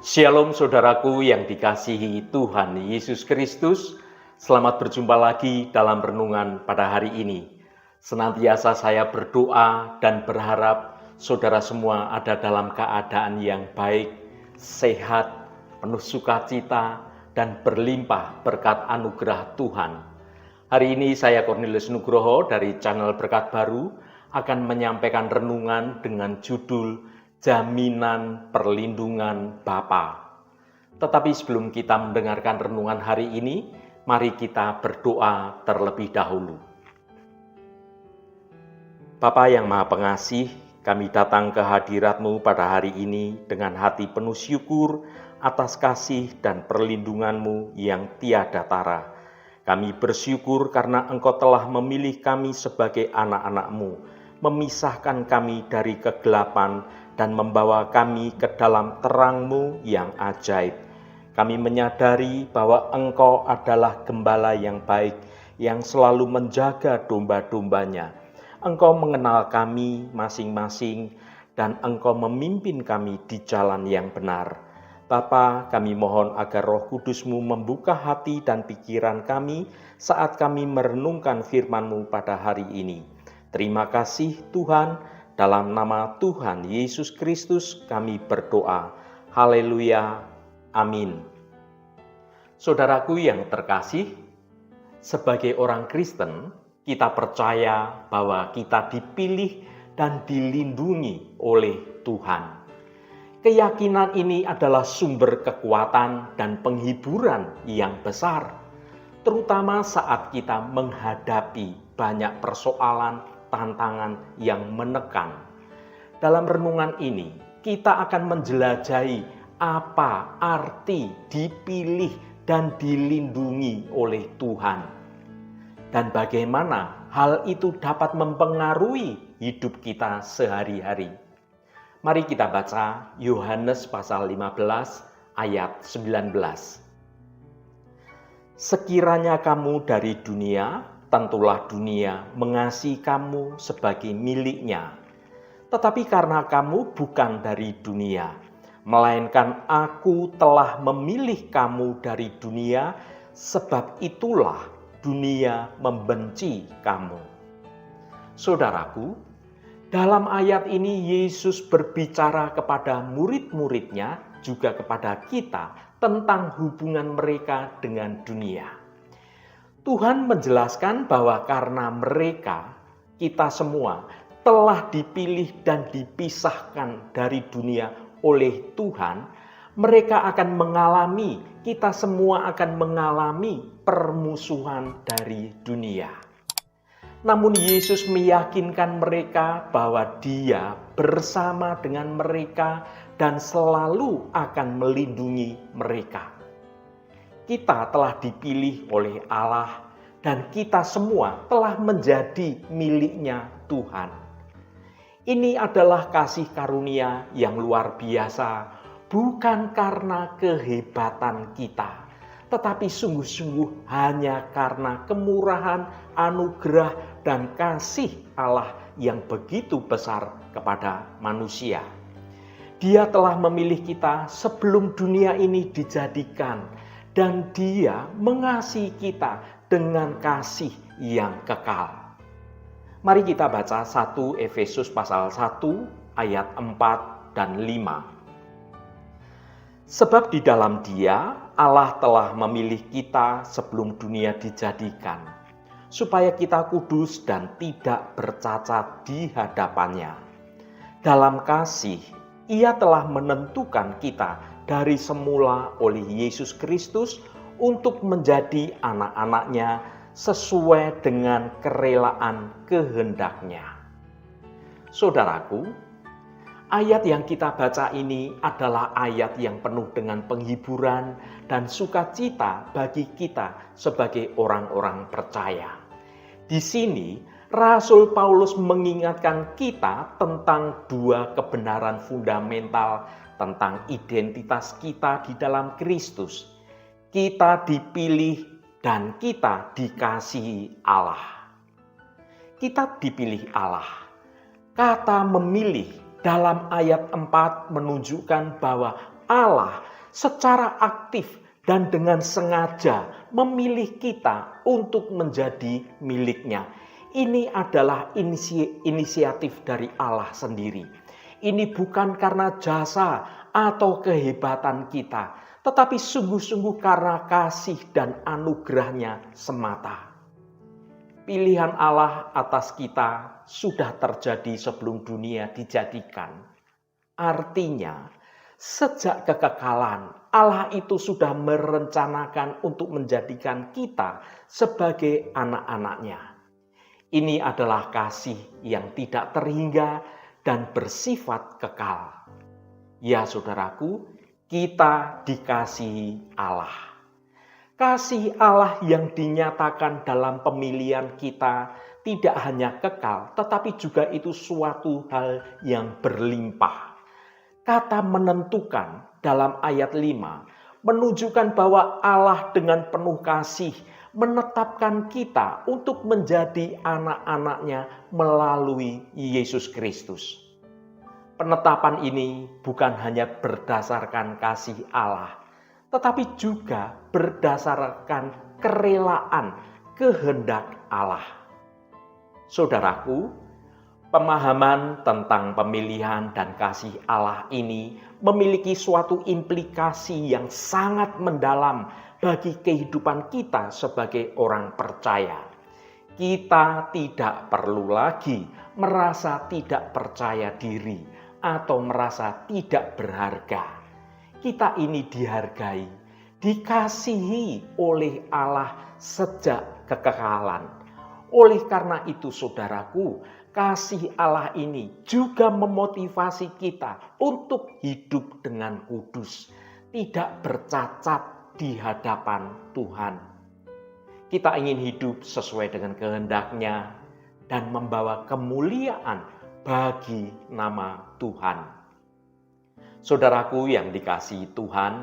Shalom saudaraku yang dikasihi Tuhan Yesus Kristus. Selamat berjumpa lagi dalam renungan pada hari ini. Senantiasa saya berdoa dan berharap saudara semua ada dalam keadaan yang baik, sehat, penuh sukacita, dan berlimpah berkat anugerah Tuhan. Hari ini saya Cornelius Nugroho dari channel Berkat Baru akan menyampaikan renungan dengan judul Jaminan Perlindungan Bapa. Tetapi sebelum kita mendengarkan renungan hari ini, mari kita berdoa terlebih dahulu. Bapa yang Maha Pengasih, kami datang ke hadirat-Mu pada hari ini dengan hati penuh syukur atas kasih dan perlindungan-Mu yang tiada tara. Kami bersyukur karena Engkau telah memilih kami sebagai anak-anak-Mu, memisahkan kami dari kegelapan dan membawa kami ke dalam terang-Mu yang ajaib. Kami menyadari bahwa Engkau adalah gembala yang baik, yang selalu menjaga domba-dombanya. Engkau mengenal kami masing-masing, dan Engkau memimpin kami di jalan yang benar. Bapa, kami mohon agar Roh Kudus-Mu membuka hati dan pikiran kami saat kami merenungkan firman-Mu pada hari ini. Terima kasih Tuhan. Dalam nama Tuhan Yesus Kristus kami berdoa. Haleluya. Amin. Saudaraku yang terkasih, sebagai orang Kristen, kita percaya bahwa kita dipilih dan dilindungi oleh Tuhan. Keyakinan ini adalah sumber kekuatan dan penghiburan yang besar, terutama saat kita menghadapi banyak persoalan, tantangan yang menekan. Dalam renungan ini, kita akan menjelajahi apa arti dipilih dan dilindungi oleh Tuhan, dan bagaimana hal itu dapat mempengaruhi hidup kita sehari-hari. Mari kita baca Yohanes pasal 15 ayat 19. Sekiranya kamu dari dunia, tentulah dunia mengasihi kamu sebagai miliknya. Tetapi karena kamu bukan dari dunia, melainkan Aku telah memilih kamu dari dunia, sebab itulah dunia membenci kamu. Saudaraku, dalam ayat ini Yesus berbicara kepada murid-muridnya, juga kepada kita, tentang hubungan mereka dengan dunia. Tuhan menjelaskan bahwa karena mereka, kita semua, telah dipilih dan dipisahkan dari dunia oleh Tuhan, mereka akan mengalami, kita semua akan mengalami permusuhan dari dunia. Namun Yesus meyakinkan mereka bahwa Dia bersama dengan mereka dan selalu akan melindungi mereka. Kita telah dipilih oleh Allah dan kita semua telah menjadi miliknya Tuhan. Ini adalah kasih karunia yang luar biasa, bukan karena kehebatan kita, tetapi sungguh-sungguh hanya karena kemurahan, anugerah, dan kasih Allah yang begitu besar kepada manusia. Dia telah memilih kita sebelum dunia ini dijadikan, dan Dia mengasihi kita dengan kasih yang kekal. Mari kita baca 1 Efesus pasal 1 ayat 4 dan 5. Sebab di dalam Dia Allah telah memilih kita sebelum dunia dijadikan, supaya kita kudus dan tidak bercacat di hadapannya. Dalam kasih, Ia telah menentukan kita dari semula oleh Yesus Kristus untuk menjadi anak-anak-Nya sesuai dengan kerelaan kehendak-Nya. Saudaraku, ayat yang kita baca ini adalah ayat yang penuh dengan penghiburan dan sukacita bagi kita sebagai orang-orang percaya. Di sini, Rasul Paulus mengingatkan kita tentang dua kebenaran fundamental tentang identitas kita di dalam Kristus. Kita dipilih dan kita dikasihi Allah. Kita dipilih Allah. Kata memilih dalam ayat 4 menunjukkan bahwa Allah secara aktif dan dengan sengaja memilih kita untuk menjadi miliknya. Ini adalah inisiatif dari Allah sendiri. Ini bukan karena jasa atau kehebatan kita, tetapi sungguh-sungguh karena kasih dan anugerahnya semata. Pilihan Allah atas kita sudah terjadi sebelum dunia dijadikan. Artinya, sejak kekekalan, Allah itu sudah merencanakan untuk menjadikan kita sebagai anak-anaknya. Ini adalah kasih yang tidak terhingga dan bersifat kekal. Ya saudaraku, kita dikasihi Allah. Kasih Allah yang dinyatakan dalam pemilihan kita tidak hanya kekal, tetapi juga itu suatu hal yang berlimpah. Kata menentukan dalam ayat 5 menunjukkan bahwa Allah dengan penuh kasih menetapkan kita untuk menjadi anak-anaknya melalui Yesus Kristus. Penetapan ini bukan hanya berdasarkan kasih Allah, tetapi juga berdasarkan kerelaan kehendak Allah. Saudaraku, pemahaman tentang pemilihan dan kasih Allah ini memiliki suatu implikasi yang sangat mendalam bagi kehidupan kita sebagai orang percaya. Kita tidak perlu lagi merasa tidak percaya diri atau merasa tidak berharga. Kita ini dihargai, dikasihi oleh Allah sejak kekekalan. Oleh karena itu saudaraku, kasih Allah ini juga memotivasi kita untuk hidup dengan kudus, tidak bercacat di hadapan Tuhan. Kita ingin hidup sesuai dengan kehendak-Nya dan membawa kemuliaan bagi nama Tuhan. Saudaraku yang dikasihi Tuhan,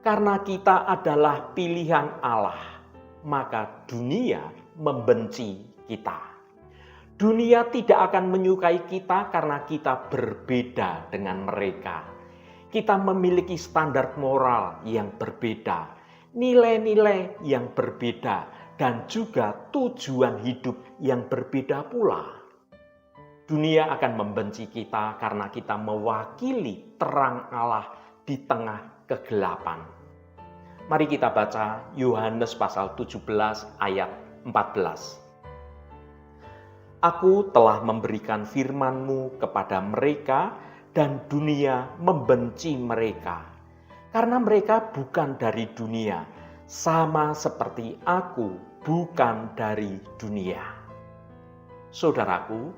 karena kita adalah pilihan Allah, maka dunia membenci kita. Dunia tidak akan menyukai kita karena kita berbeda dengan mereka. Kita memiliki standar moral yang berbeda, nilai-nilai yang berbeda, dan juga tujuan hidup yang berbeda pula. Dunia akan membenci kita karena kita mewakili terang Allah di tengah kegelapan. Mari kita baca Yohanes pasal 17 ayat 14. Aku telah memberikan firman-Mu kepada mereka dan dunia membenci mereka. Karena mereka bukan dari dunia, sama seperti aku bukan dari dunia. Saudaraku,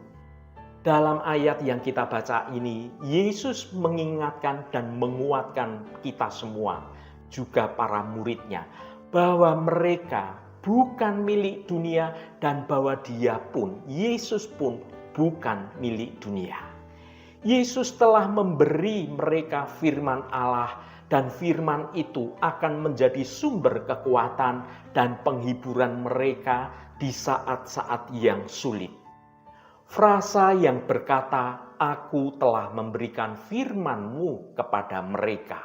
dalam ayat yang kita baca ini, Yesus mengingatkan dan menguatkan kita semua, juga para murid-Nya, bahwa mereka bukan milik dunia dan bahwa Dia pun, Yesus pun bukan milik dunia. Yesus telah memberi mereka firman Allah dan firman itu akan menjadi sumber kekuatan dan penghiburan mereka di saat-saat yang sulit. Frasa yang berkata, "Aku telah memberikan firman-Mu kepada mereka."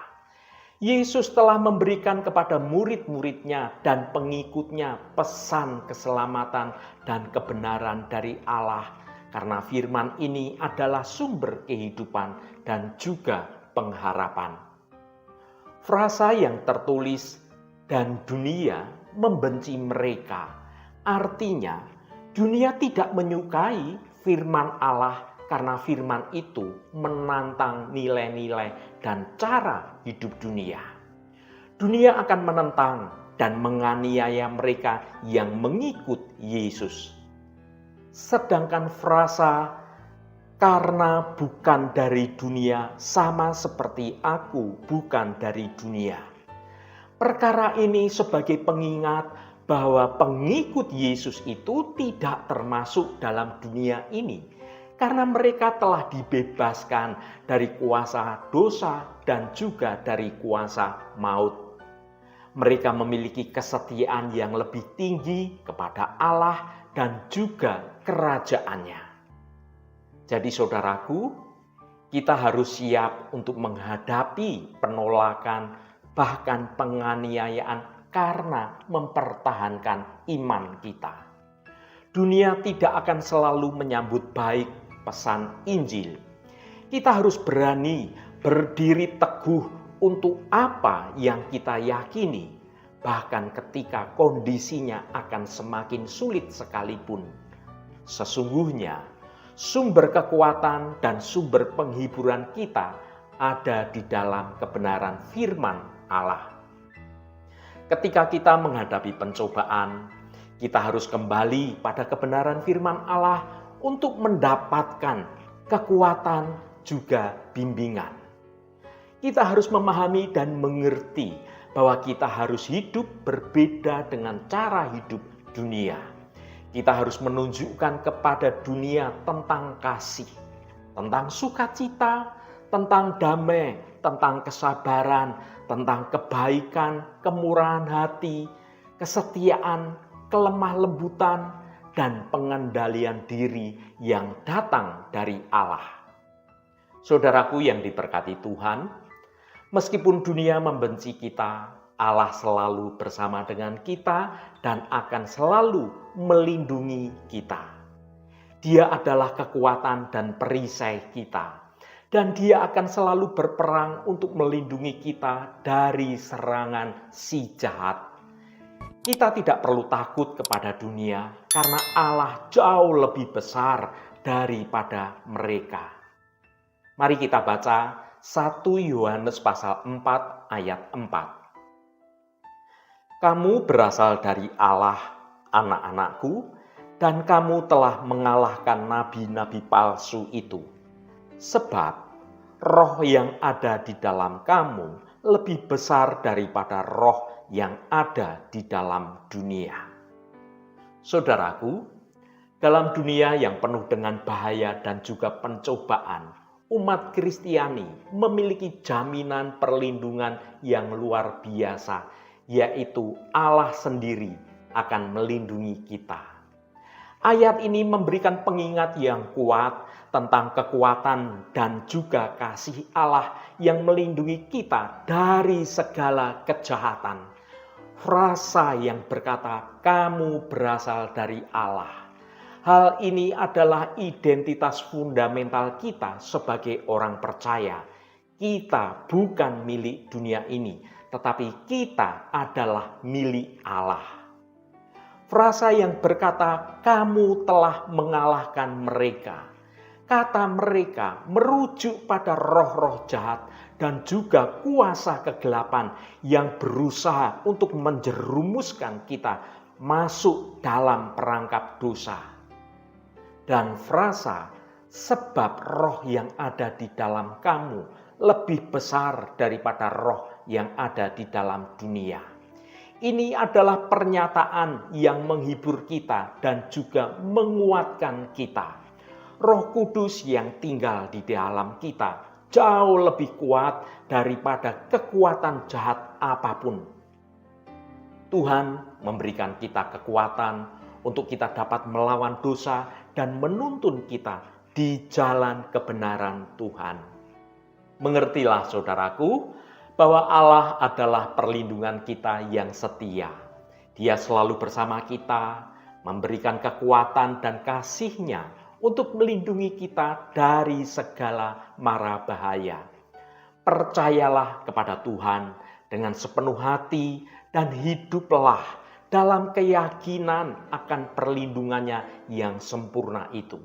Yesus telah memberikan kepada murid-murid-Nya dan pengikut-Nya pesan keselamatan dan kebenaran dari Allah, karena firman ini adalah sumber kehidupan dan juga pengharapan. Frasa yang tertulis, "Dan dunia membenci mereka," artinya dunia tidak menyukai firman Allah karena firman itu menantang nilai-nilai dan cara hidup dunia. Dunia akan menentang dan menganiaya mereka yang mengikut Yesus. Sedangkan frasa "karena bukan dari dunia, sama seperti aku bukan dari dunia." Perkara ini sebagai pengingat bahwa pengikut Yesus itu tidak termasuk dalam dunia ini, karena mereka telah dibebaskan dari kuasa dosa dan juga dari kuasa maut. Mereka memiliki kesetiaan yang lebih tinggi kepada Allah dan juga kerajaannya. Jadi saudaraku, Kita harus siap untuk menghadapi penolakan, bahkan penganiayaan karena mempertahankan iman kita. Dunia tidak akan selalu menyambut baik pesan Injil. Kita harus berani berdiri teguh untuk apa yang kita yakini, bahkan ketika kondisinya akan semakin sulit sekalipun. Sesungguhnya, sumber kekuatan dan sumber penghiburan kita ada di dalam kebenaran firman Allah. Ketika kita menghadapi pencobaan, kita harus kembali pada kebenaran firman Allah untuk mendapatkan kekuatan juga bimbingan. Kita harus memahami dan mengerti bahwa kita harus hidup berbeda dengan cara hidup dunia. Kita harus menunjukkan kepada dunia tentang kasih, tentang sukacita, tentang damai, tentang kesabaran, tentang kebaikan, kemurahan hati, kesetiaan, kelemah lembutan, dan pengendalian diri yang datang dari Allah. Saudaraku yang diberkati Tuhan, meskipun dunia membenci kita, Allah selalu bersama dengan kita dan akan selalu melindungi kita. Dia adalah kekuatan dan perisai kita, dan Dia akan selalu berperang untuk melindungi kita dari serangan si jahat. Kita tidak perlu takut kepada dunia karena Allah jauh lebih besar daripada mereka. Mari kita baca 1 Yohanes pasal 4 ayat 4. Kamu berasal dari Allah, anak-anakku, dan kamu telah mengalahkan nabi-nabi palsu itu. Sebab roh yang ada di dalam kamu lebih besar daripada roh yang ada di dalam dunia. Saudaraku, dalam dunia yang penuh dengan bahaya dan juga pencobaan, umat Kristiani memiliki jaminan perlindungan yang luar biasa, yaitu Allah sendiri akan melindungi kita. Ayat ini memberikan pengingat yang kuat tentang kekuatan dan juga kasih Allah yang melindungi kita dari segala kejahatan. Frasa yang berkata, kamu berasal dari Allah. Hal ini adalah identitas fundamental kita sebagai orang percaya. Kita bukan milik dunia ini, tetapi kita adalah milik Allah. Frasa yang berkata, kamu telah mengalahkan mereka. Kata mereka merujuk pada roh-roh jahat dan juga kuasa kegelapan yang berusaha untuk menjerumuskan kita masuk dalam perangkap dosa. Dan frasa, sebab roh yang ada di dalam kamu lebih besar daripada roh yang ada di dalam dunia. Ini adalah pernyataan yang menghibur kita dan juga menguatkan kita. Roh Kudus yang tinggal di dalam kita jauh lebih kuat daripada kekuatan jahat apapun. Tuhan memberikan kita kekuatan untuk kita dapat melawan dosa dan menuntun kita di jalan kebenaran Tuhan. Mengertilah saudaraku, bahwa Allah adalah perlindungan kita yang setia. Dia selalu bersama kita, memberikan kekuatan dan kasih-Nya untuk melindungi kita dari segala mara bahaya. Percayalah kepada Tuhan dengan sepenuh hati dan hiduplah dalam keyakinan akan perlindungannya yang sempurna itu.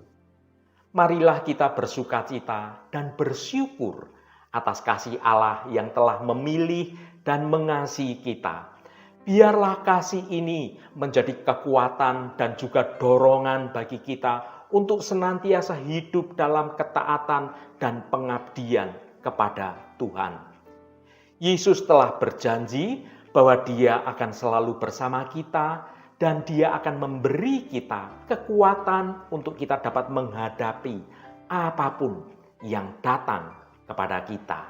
Marilah kita bersukacita dan bersyukur atas kasih Allah yang telah memilih dan mengasihi kita. Biarlah kasih ini menjadi kekuatan dan juga dorongan bagi kita untuk senantiasa hidup dalam ketaatan dan pengabdian kepada Tuhan. Yesus telah berjanji bahwa Dia akan selalu bersama kita dan Dia akan memberi kita kekuatan untuk kita dapat menghadapi apapun yang datang kepada kita.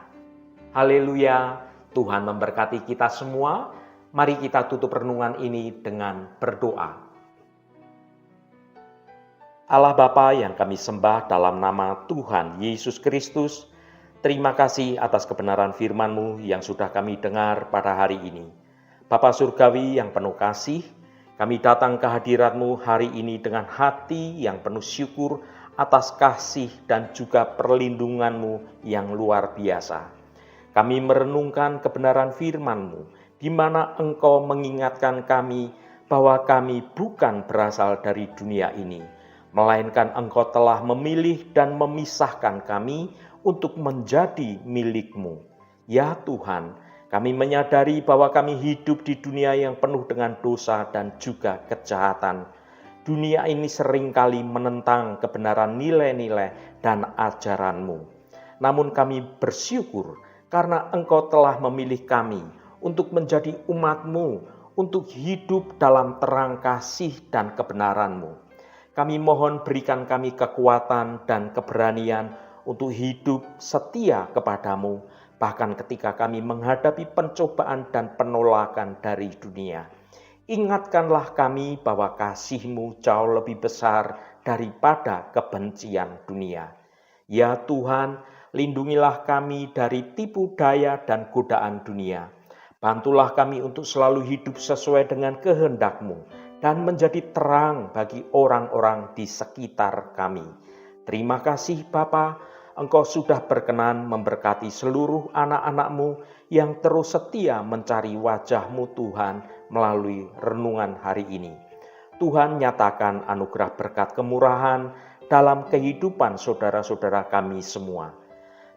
Haleluya, Tuhan memberkati kita semua. Mari kita tutup renungan ini dengan berdoa. Allah Bapa yang kami sembah dalam nama Tuhan Yesus Kristus, terima kasih atas kebenaran firman-Mu yang sudah kami dengar pada hari ini. Bapa Surgawi yang penuh kasih, kami datang ke hadirat-Mu hari ini dengan hati yang penuh syukur atas kasih dan juga perlindungan-Mu yang luar biasa. Kami merenungkan kebenaran firman-Mu, di mana Engkau mengingatkan kami bahwa kami bukan berasal dari dunia ini, melainkan Engkau telah memilih dan memisahkan kami untuk menjadi milik-Mu. Ya Tuhan, kami menyadari bahwa kami hidup di dunia yang penuh dengan dosa dan juga kejahatan. Dunia ini seringkali menentang kebenaran nilai-nilai dan ajaran-Mu. Namun kami bersyukur karena Engkau telah memilih kami untuk menjadi umat-Mu, untuk hidup dalam terang kasih dan kebenaran-Mu. Kami mohon berikan kami kekuatan dan keberanian untuk hidup setia kepadamu, bahkan ketika kami menghadapi pencobaan dan penolakan dari dunia. Ingatkanlah kami bahwa kasih-Mu jauh lebih besar daripada kebencian dunia. Ya Tuhan, lindungilah kami dari tipu daya dan godaan dunia. Bantulah kami untuk selalu hidup sesuai dengan kehendak-Mu dan menjadi terang bagi orang-orang di sekitar kami. Terima kasih Bapa, Engkau sudah berkenan memberkati seluruh anak-anak-Mu yang terus setia mencari wajah-Mu Tuhan melalui renungan hari ini. Tuhan nyatakan anugerah berkat kemurahan dalam kehidupan saudara-saudara kami semua.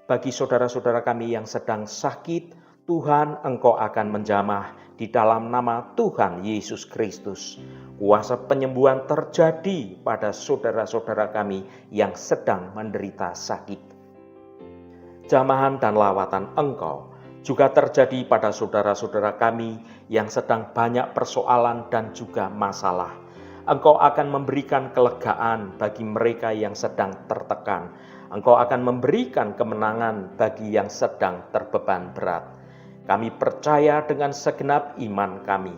Bagi saudara-saudara kami yang sedang sakit, Tuhan Engkau akan menjamah di dalam nama Tuhan Yesus Kristus. Kuasa penyembuhan terjadi pada saudara-saudara kami yang sedang menderita sakit. Jamahan dan lawatan Engkau juga terjadi pada saudara-saudara kami yang sedang banyak persoalan dan juga masalah. Engkau akan memberikan kelegaan bagi mereka yang sedang tertekan. Engkau akan memberikan kemenangan bagi yang sedang terbeban berat. Kami percaya dengan segenap iman kami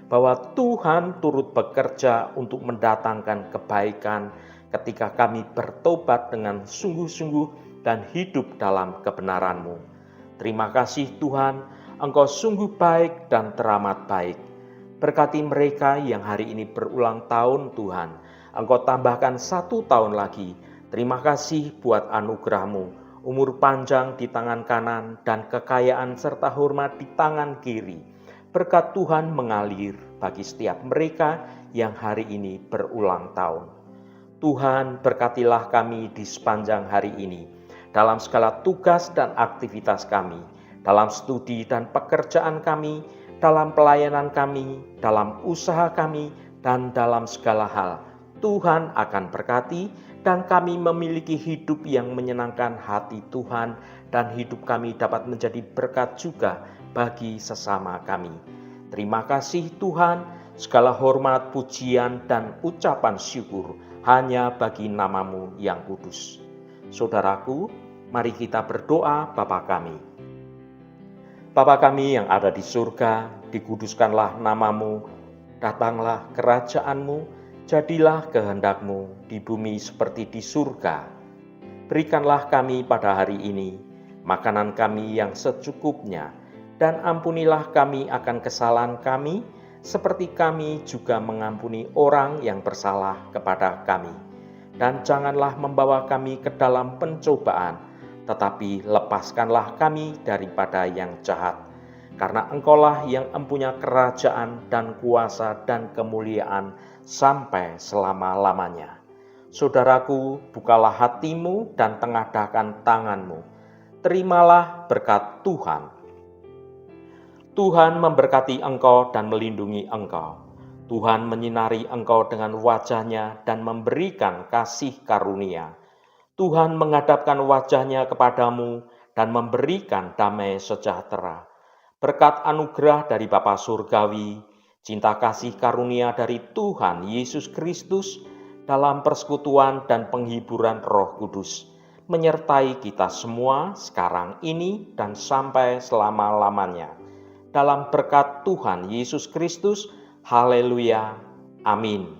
bahwa Tuhan turut bekerja untuk mendatangkan kebaikan ketika kami bertobat dengan sungguh-sungguh dan hidup dalam kebenaran-Mu. Terima kasih Tuhan, Engkau sungguh baik dan teramat baik. Berkati mereka yang hari ini berulang tahun Tuhan, Engkau tambahkan 1 tahun lagi. Terima kasih buat anugerah-Mu, umur panjang di tangan kanan dan kekayaan serta hormat di tangan kiri. Berkat Tuhan mengalir bagi setiap mereka yang hari ini berulang tahun. Tuhan berkatilah kami di sepanjang hari ini, dalam segala tugas dan aktivitas kami, dalam studi dan pekerjaan kami, dalam pelayanan kami, dalam usaha kami, dan dalam segala hal. Tuhan akan berkati dan kami memiliki hidup yang menyenangkan hati Tuhan, dan hidup kami dapat menjadi berkat juga bagi sesama kami. Terima kasih Tuhan, segala hormat, pujian, dan ucapan syukur hanya bagi nama-Mu yang kudus. Saudaraku, mari kita berdoa Bapa kami. Bapa kami yang ada di surga, dikuduskanlah nama-Mu, datanglah kerajaan-Mu, jadilah kehendak-Mu di bumi seperti di surga. Berikanlah kami pada hari ini makanan kami yang secukupnya, dan ampunilah kami akan kesalahan kami, seperti kami juga mengampuni orang yang bersalah kepada kami. Dan janganlah membawa kami ke dalam pencobaan, tetapi lepaskanlah kami daripada yang jahat. Karena Engkaulah yang empunya kerajaan dan kuasa dan kemuliaan sampai selama-lamanya. Saudaraku, bukalah hatimu dan tengadahkan tanganmu. Terimalah berkat Tuhan. Tuhan memberkati engkau dan melindungi engkau. Tuhan menyinari engkau dengan wajah-Nya dan memberikan kasih karunia. Tuhan menghadapkan wajah-Nya kepadamu dan memberikan damai sejahtera. Berkat anugerah dari Bapa Surgawi, cinta kasih karunia dari Tuhan Yesus Kristus, dalam persekutuan dan penghiburan Roh Kudus, menyertai kita semua sekarang ini dan sampai selama-lamanya. Dalam berkat Tuhan Yesus Kristus, haleluya, amin.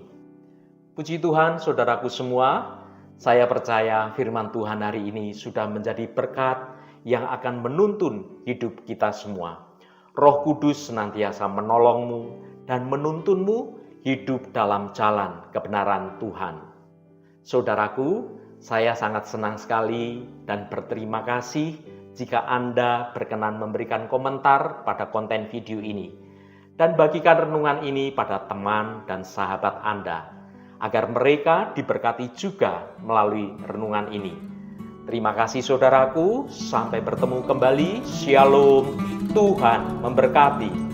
Puji Tuhan, saudaraku semua, saya percaya firman Tuhan hari ini sudah menjadi berkat yang akan menuntun hidup kita semua. Roh Kudus senantiasa menolongmu dan menuntunmu hidup dalam jalan kebenaran Tuhan. Saudaraku, saya sangat senang sekali dan berterima kasih jika Anda berkenan memberikan komentar pada konten video ini dan bagikan renungan ini pada teman dan sahabat Anda, agar mereka diberkati juga melalui renungan ini. Terima kasih saudaraku, sampai bertemu kembali. Shalom, Tuhan memberkati.